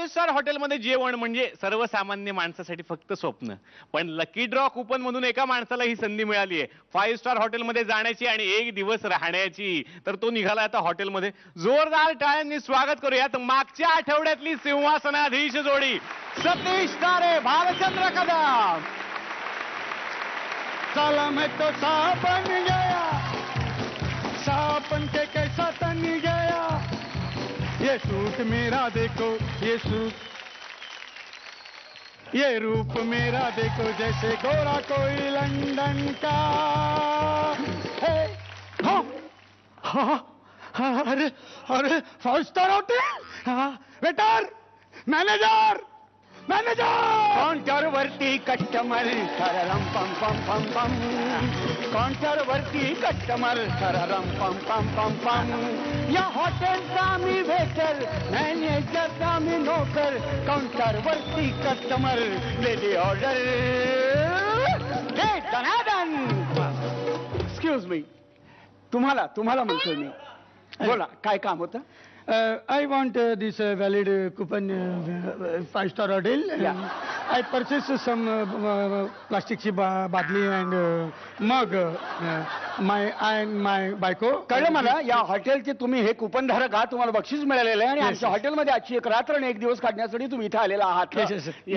Star हॉटेलमध्ये जेवण म्हणजे सर्वसामान्य माणसासाठी फक्त स्वप्न. पण लकी ड्रॉ कुपन म्हणून एका माणसाला ही संधी मिळाली आहे 5 स्टार हॉटेलमध्ये जाण्याची आणि 1 दिवस राहण्याची. तर तो निघाला आता हॉटेलमध्ये. जोरदार टाळ्यांनी स्वागत करूयात मागच्या आठवड्यातली सिंहासनाधीश जोडी सतीश तारे भालचंद्र कदम. साला मैं तो सांप बन गया, सांप बन के कैसा तन गया, ये सूट मेरा देखो, ये सूट, ये रूप मेरा देखो जैसे गोरा कोई लंदन का. हाँ हाँ हाँ, अरे अरे 5 स्टार होटल. हाँ वेटर, मैनेजर, मैनेजर. काउंटर वरती कस्टमर सररम पम पम पम पम, काउंटर वरती कस्टमर सररम पम पम पम पम. या हॉटेलचा मी वेटर, मॅनेजरचा मी नोकर, काउंटर वरती कस्टमर लेडी ऑर्डर. दनादन. एक्सक्यूज मी, तुम्हाला म्हणतोय मी. बोला काय काम होतं? I want this valid coupon 5 star hotel. I purchased some plastic badli and mug. My बायको. कळलं मला. या हॉटेलचे तुम्ही हे कुपन धारक आहात, तुम्हाला बक्षीस मिळालेलं आहे आणि आमच्या हॉटेलमध्ये आजची एक रात्र आणि 1 दिवस काढण्यासाठी तुम्ही इथे आलेला आहात.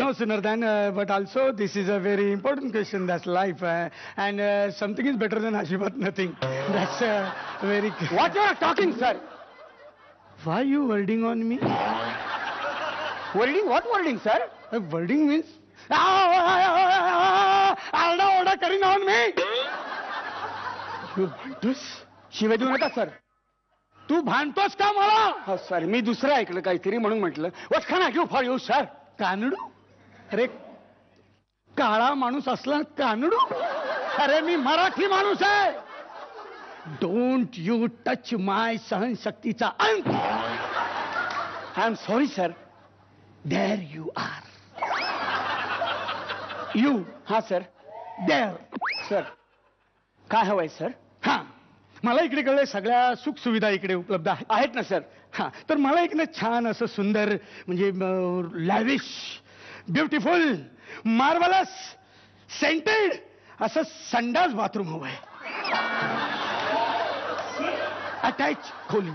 No sooner than but also this is a very important question. That's life and something is better than Ashibat nothing. That's very. What you are talking, sir? Why you wording on me? Wording? What wording, sir? Wording means? Order करीन on me. You भांडतोस? शिवाय देऊ नका sir. तू भांडतोस का मला? हो sir, मी दुसरं ऐकलं काहीतरी म्हणून म्हटलं. What can I do for you, sir? कानडू? अरे काळा माणूस असला कानडू? अरे मी मराठी माणूस आहे. Don't you touch my सहनशक्तीचा अंक. I am sorry, sir. There you are. You. हा सर. There. सर. काय हवंय सर? हा, मला इकडे कळलंय सगळ्या सुख सुविधा इकडे उपलब्ध आहेत ना सर. हा, तर मला एक ना छान असं सुंदर म्हणजे लॅविश, ब्युटिफुल, मार्वलस, सेंटेड असं संडास बाथरूम हवंय. अटॅच खोली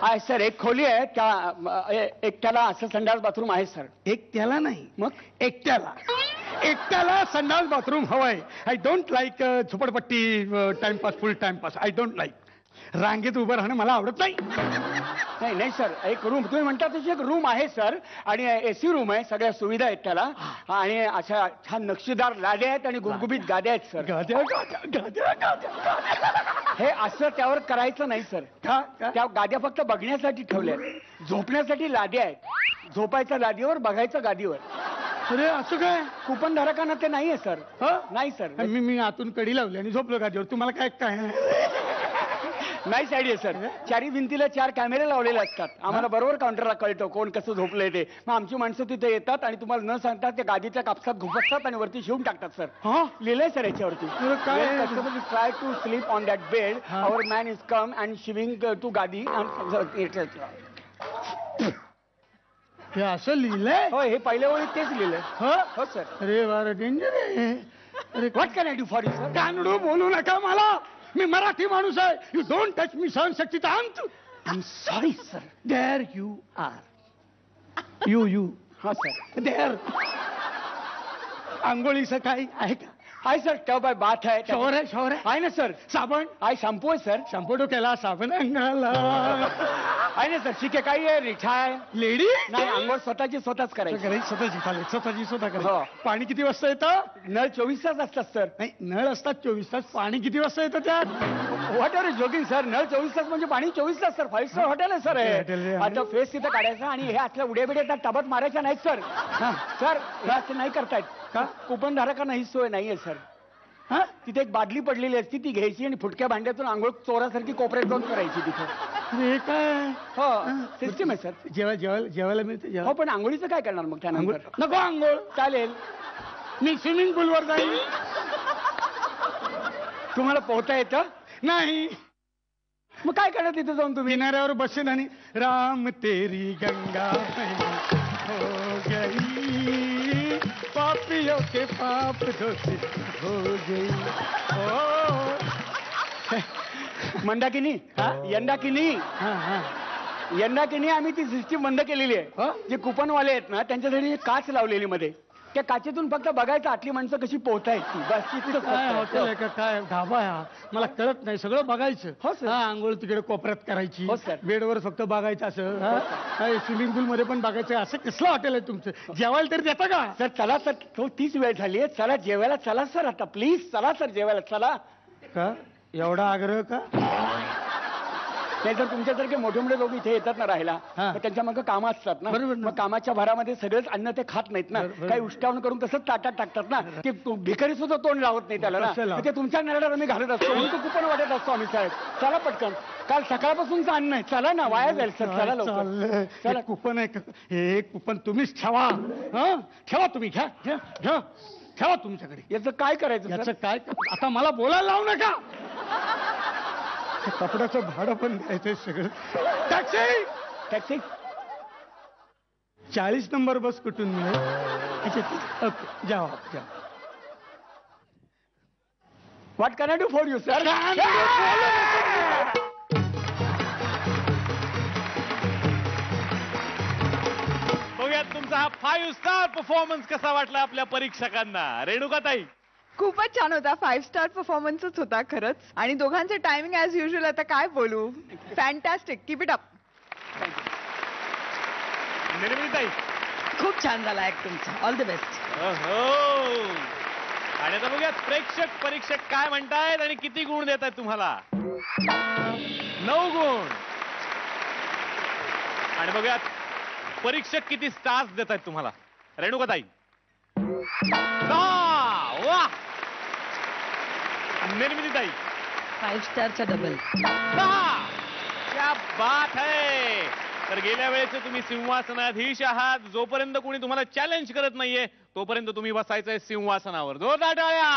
आहे सर. एक खोली आहे, त्या एकट्याला असं संडास बाथरूम आहे सर. एकट्याला नाही, मग एकट्याला संडास बाथरूम हवंय. आय डोंट लाईक झोपडपट्टी timepass, full timepass. I don't like. रांगेत उभं राहणं मला आवडत नाही. नाही नाही सर, एक रूम तुम्ही म्हणता तशी एक रूम आहे सर आणि एसी रूम आहे, सगळ्या सुविधा आहेत त्याला आणि अशा छान नक्षीदार लाद्या आहेत आणि गुबगुबीत गाद्या आहेत सर. हे असं त्यावर करायचं नाही सर. त्या गाद्या फक्त बघण्यासाठी ठेवल्या आहेत, झोपण्यासाठी लाद्या आहेत. झोपायच्या लादीवर, बघायचं गादीवर. अरे असं काय? कुपन धारकांना ते नाहीये सर. नाही सर. मी आतून कडी लावली आणि झोपलो गादीवर. तुम्हाला काय काय नाईस आयडिया सर. चारी भिंतीला 4 कॅमेरे लावलेले असतात. आम्हाला बरोबर काउंटरला कळतं कोण कसं झोपलंय ते. मग आमची माणसं तिथे येतात आणि तुम्हाला न सांगतात त्या गादीच्या कापसात घुपसतात आणि वरती शिवून टाकतात सर. हा, लिहिलंय सर याच्यावरती. Try to sleep on that bed, our man is come and shaving to गादी. हे असं लिहिलंय? हो, हे पहिल्या ओळीत तेच लिहिलंय. हो सर. अरे वार, डेंजर आहे. अरे what can I do for you sir? कानडू बोलू नका मला. मी मराठी माणूस आहे. यू डोंट टच मी सहनशक्तीचा अंत. I am sorry sir. There you are. You. हा सर. देअर. आंघोळीचं काही आहे का? आहे सर. टब आहे, बाथ आहे. शॉवर आहे ना सर. साबण आहे, शॅम्पू आहे सर. शॅम्पू डोक्याला, साबण अंगाला आहे ना सर. ठीक आहे. काही आहे, रिठा आहे. लेडी नाही, अंघोळ स्वतःच करायची. स्वतः करायची. पाणी किती वाजता येतं? नळ 24 तास असतात सर. नाही, नळ असतात 24 तास. पाणी किती वाजता येतं त्यात? What are you joking sir? नळ 24 तास म्हणजे पाणी 24 तास सर. 5 स्टार हॉटेल आहे सर हे. आता फेस तिथं काढायचा आणि हे आतल्या उड्या बिड्या त्या टबात मारायच्या नाहीत सर. सर हे असं नाही करतायत का? कुपन धारकांना ही सोय नाहीये सर. हा, तिथे एक बादली पडलेली असती, ती घ्यायची आणि फुटक्या भांड्यातून आंघोळ चोरासारखी कोपऱ्यात जाऊन करायची तिथे. हे काय? हो, सिस्टीम आहे सर. जेवायला मिळते. हो, पण आंघोळीचं काय करणार मग त्यानंतर? नको आंघोळ. चालेल, मी स्विमिंग पूलवर जाईल. तुम्हाला पोहता येतं? नाही. मग काय करत तिथे जाऊन तुम्ही? किनाऱ्यावर बसेन आणि राम तेरी गंगा मैली हो गई पापियों के पाप धोती हो गई हो. मंदाकिनी यंदाकिनी यंदाकिनी आम्ही ती सिस्टीम बंद केलेली आहे. जे कुपनवाले आहेत ना त्यांच्यासाठी काच लावलेली मध्ये, त्या काचेतून फक्त बघायचं आतली माणसं कशी पोहतायत ती, बस तिथं काय हॉटेल आहे का काय ढाबा आहे हा? मला कळत नाही, सगळं बघायचं. हो सर. हा, आंघोळ तिकडे कोपऱ्यात करायची. हो सर. बेडवर फक्त बघायचं असं. स्विमिंग पूल मध्ये पण बघायचं. असं कसलं हॉटेल आहे तुमचं? जेवायला तरी देता का? सर चला सर, तो तीच वेळ झाली आहे, चला जेवायला चला सर, आता प्लीज चला सर जेवायला चला. का एवढा आग्रह का? नाही तर तुमच्यासारखे मोठे मोठे लोक इथे येतात ना राहायला, हा. तर त्यांच्या मग काम असतात ना. बरोबर ना. मग कामाच्या भरामध्ये सगळेच अन्न ते खात नाहीत ना, बरोबर. काही उष्टावण करून तसंच ताटात टाकतात ना. ते भिकारी सुद्धा तोंड लावत नाही त्याला ना. कसं लावत? तर ते तुमच्या नरडावर आम्ही घालत असतो म्हणून तो कुपन वाटत असतो आम्ही साहेब. चला पटकन, काल सकाळपासूनचं अन्न आहे, चला ना, वाया जाईल सर, चला लवकर चाललंय. चला. हे कुपन आहे का? हे कुपन तुम्हीच ठेवा. हा, ठेवा तुम्ही. घ्या घ्या घ्या, ठेवा तुमच्याकडे. याचं काय करायचं याचं सर? काय? आता मला बोलायला लावू नका. कपड्याचं भाडं पण द्यायचंय सगळं. टॅक्सी टॅक्सी 40 नंबर बस कुठून मिळेल? अच्छा, ओके, जावा जा. What can I do for you sir? बघूयात तुमचा हा 5 स्टार परफॉर्मन्स कसा वाटला आपल्या परीक्षकांना. रेणुकाताई. खूपच छान होता. 5 स्टार परफॉर्मन्सच होता खरंच. आणि दोघांचे टायमिंग ऍज युजल, आता काय बोलू. Fantastic, keep it up. निर्मिताई. खूप छान झाला ऍक्ट तुमचा. All the best. आणि आता बघूयात प्रेक्षक परीक्षक काय म्हणतायत आणि किती गुण देत आहेत तुम्हाला. 9 गुण. आणि बघूयात परीक्षक किती स्टार्स देत आहेत तुम्हाला. रेणुकाताई. 6. वा. निर्मितीताई. 5 स्टारचा डबल. 6. क्या बात है. तर गेल्या वेळेचे तुम्ही सिंहासनाधीश आहात. जोपर्यंत कोणी तुम्हाला चॅलेंज करत नाहीये तोपर्यंत तुम्ही बसायचंय सिंहासनावर. जोरदार टाळ्या.